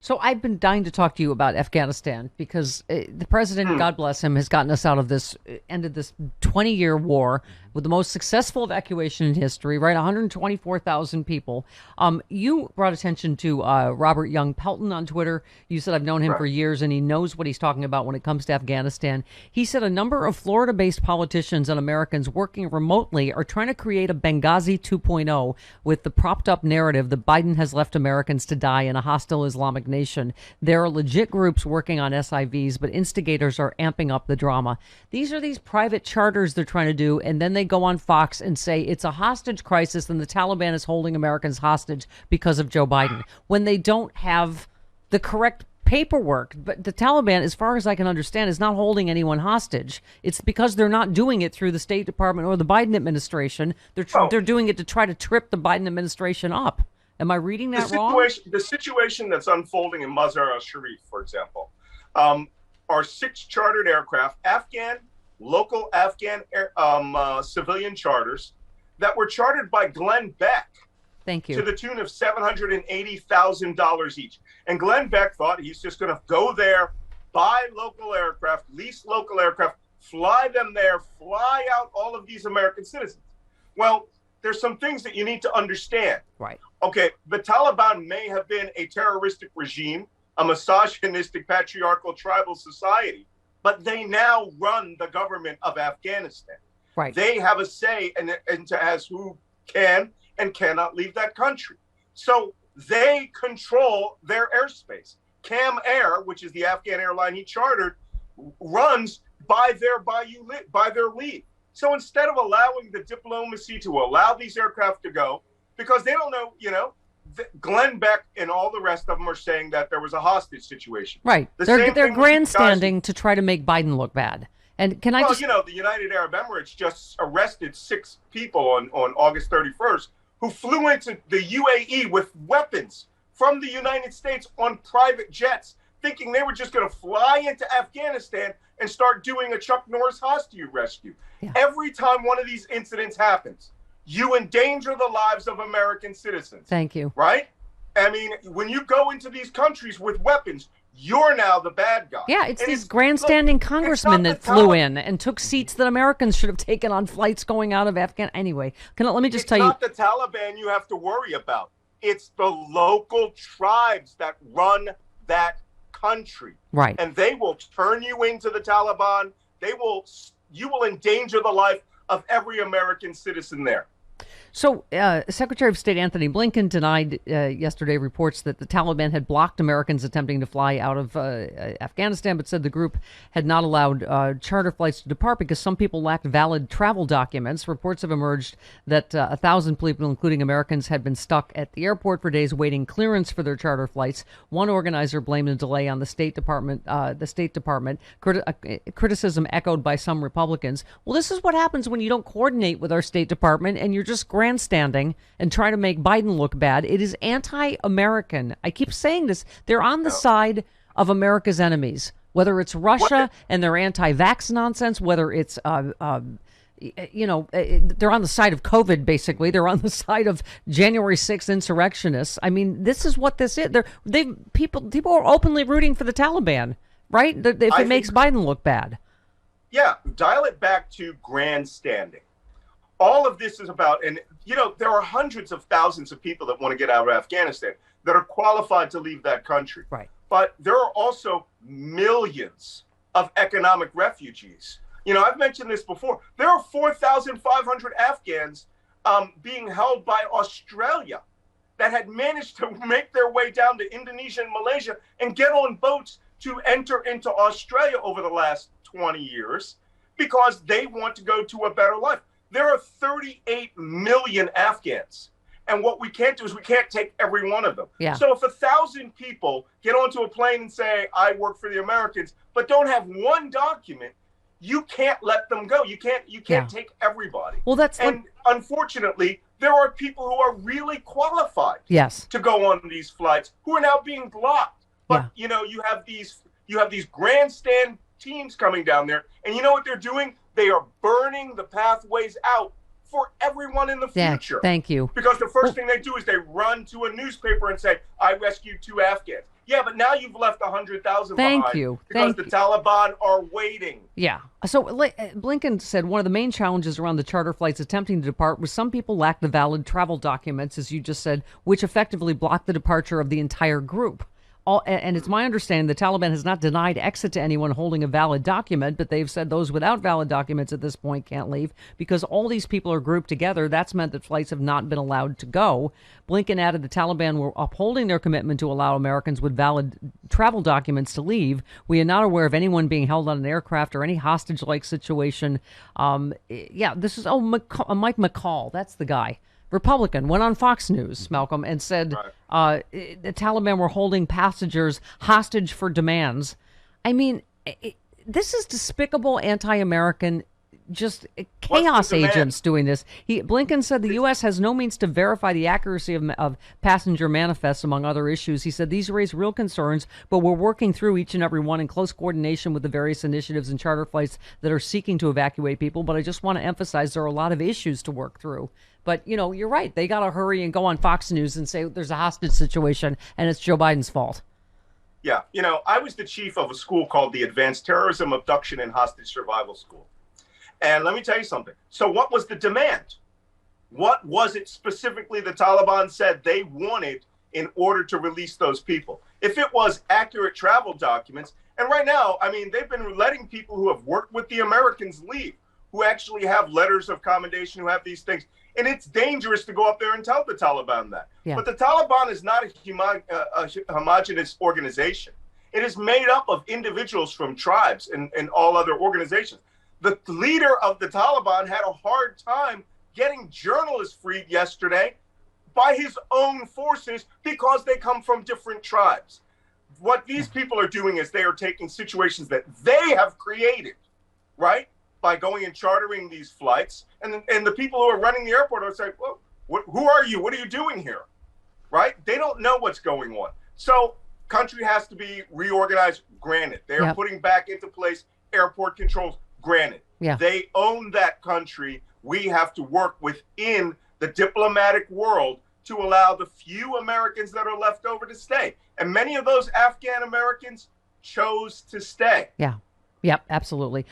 So I've been dying to talk to you about Afghanistan because the president, God bless him, has gotten us out of this, ended this 20-year war with the most successful evacuation in history, right? 124,000 people. You brought attention to Robert Young Pelton on Twitter. You said I've known him for Right. years and he knows what he's talking about when it comes to Afghanistan. He said a number of Florida-based politicians and Americans working remotely are trying to create a Benghazi 2.0 with the propped up narrative that Biden has left Americans to die in a hostile Islamic nation. There are legit groups working on SIVs, but instigators are amping up the drama. These are these private charters they're trying to do, and then they go on Fox and say it's a hostage crisis and the Taliban is holding Americans hostage because of Joe Biden, when they don't have the correct paperwork. But the Taliban, as far as I can understand, is not holding anyone hostage. It's because they're not doing it through the State Department or the Biden administration. Well, They're doing it to try to trip the Biden administration up. Am I reading the that wrong? situation that's unfolding in Mazar al-Sharif, for example, are 6 chartered aircraft, local Afghan civilian charters that were chartered by Glenn Beck Thank to you. the tune of $780,000 each. And Glenn Beck thought he's just going to go there, buy local aircraft, lease local aircraft, fly them there, fly out all of these American citizens. Well, there's some things that you need to understand. Right. Okay, the Taliban may have been a terroristic regime, a misogynistic, patriarchal, tribal society, but they now run the government of Afghanistan. Right. They have a say as who can and cannot leave that country. So they control their airspace. Cam Air, which is the Afghan airline he chartered, runs by their lead. So instead of allowing the diplomacy to allow these aircraft to go, because they don't know, Glenn Beck and all the rest of them are saying that there was a hostage situation. Right. The They're same thing with these guys grandstanding to try to make Biden look bad. And can I Well, just the United Arab Emirates just arrested 6 people on August 31st who flew into the UAE with weapons from the United States on private jets, thinking they were just going to fly into Afghanistan and start doing a Chuck Norris hostage rescue. Yeah. Every time one of these incidents happens, you endanger the lives of American citizens. thank you. Right? I mean, when you go into these countries with weapons, you're now the bad guy. Yeah, it's And these grandstanding look, congressmen it's that not the flew Taliban. in and took seats that Americans should have taken on flights going out of Afghanistan. Anyway, let me just It's tell you. not the Taliban you have to worry about. It's the local tribes that run that country. Right. And they will turn you into the Taliban. You will endanger the life of every American citizen there. So, Secretary of State Anthony Blinken denied yesterday reports that the Taliban had blocked Americans attempting to fly out of Afghanistan, but said the group had not allowed charter flights to depart because some people lacked valid travel documents. Reports have emerged that 1,000 people, including Americans, had been stuck at the airport for days waiting clearance for their charter flights. One organizer blamed the delay on the State Department. Criticism echoed by some Republicans. Well, this is what happens when you don't coordinate with our State Department and you're just grandstanding and try to make Biden look bad. It is anti-American. I keep saying this. They're on the side of America's enemies, whether it's Russia and their anti-vax nonsense, whether it's, they're on the side of COVID, basically. They're on the side of January 6th insurrectionists. I mean, this is what this is. People are openly rooting for the Taliban, right? If it makes Biden look bad. Yeah, dial it back to grandstanding. All of this is about, and there are hundreds of thousands of people that want to get out of Afghanistan that are qualified to leave that country. Right. But there are also millions of economic refugees. I've mentioned this before. There are 4,500 Afghans being held by Australia that had managed to make their way down to Indonesia and Malaysia and get on boats to enter into Australia over the last 20 years because they want to go to a better life. There are 38 million Afghans. And what we can't do is we can't take every one of them. Yeah. So if 1,000 people get onto a plane and say, I work for the Americans, but don't have one document, you can't let them go. You can't take everybody. Well, Unfortunately, there are people who are really qualified yes. to go on these flights who are now being blocked. But you have these grandstand teams coming down there, and you know what they're doing? They are burning the pathways out for everyone in the future. Thank you. Because the first thing they do is they run to a newspaper and say, I rescued 2 Afghans. Yeah, but now you've left 100,000 Thank behind you. because Thank the you. Taliban are waiting. Yeah. So Blinken said one of the main challenges around the charter flights attempting to depart was some people lacked the valid travel documents, as you just said, which effectively blocked the departure of the entire group. And it's my understanding the Taliban has not denied exit to anyone holding a valid document, but they've said those without valid documents at this point can't leave because all these people are grouped together. That's meant that flights have not been allowed to go. Blinken added the Taliban were upholding their commitment to allow Americans with valid travel documents to leave. We are not aware of anyone being held on an aircraft or any hostage-like situation. This is Mike McCall. That's the guy. Republican, went on Fox News, Malcolm, and said the Taliban were holding passengers hostage for demands. I mean, this is despicable, anti-American, just chaos agents doing this. Blinken said the U.S. has no means to verify the accuracy of passenger manifests, among other issues. He said these raise real concerns, but we're working through each and every one in close coordination with the various initiatives and charter flights that are seeking to evacuate people. But I just want to emphasize there are a lot of issues to work through. But, you're right. They got to hurry and go on Fox News and say there's a hostage situation and it's Joe Biden's fault. Yeah. I was the chief of a school called the Advanced Terrorism, Abduction, and Hostage Survival School. And let me tell you something. So what was the demand? What was it specifically the Taliban said they wanted in order to release those people? If it was accurate travel documents, and right now, they've been letting people who have worked with the Americans leave, who actually have letters of commendation, who have these things. And it's dangerous to go up there and tell the Taliban that. Yeah. But the Taliban is not a homogenous organization. It is made up of individuals from tribes and all other organizations. The leader of the Taliban had a hard time getting journalists freed yesterday by his own forces because they come from different tribes. What these people are doing is they are taking situations that they have created, right? By going and chartering these flights. And the people who are running the airport are saying, well, who are you? What are you doing here? Right? They don't know what's going on. So country has to be reorganized, granted. They are putting back into place airport controls, granted. Yeah. They own that country. We have to work within the diplomatic world to allow the few Americans that are left over to stay. And many of those Afghan Americans chose to stay. Yeah. Yep, absolutely.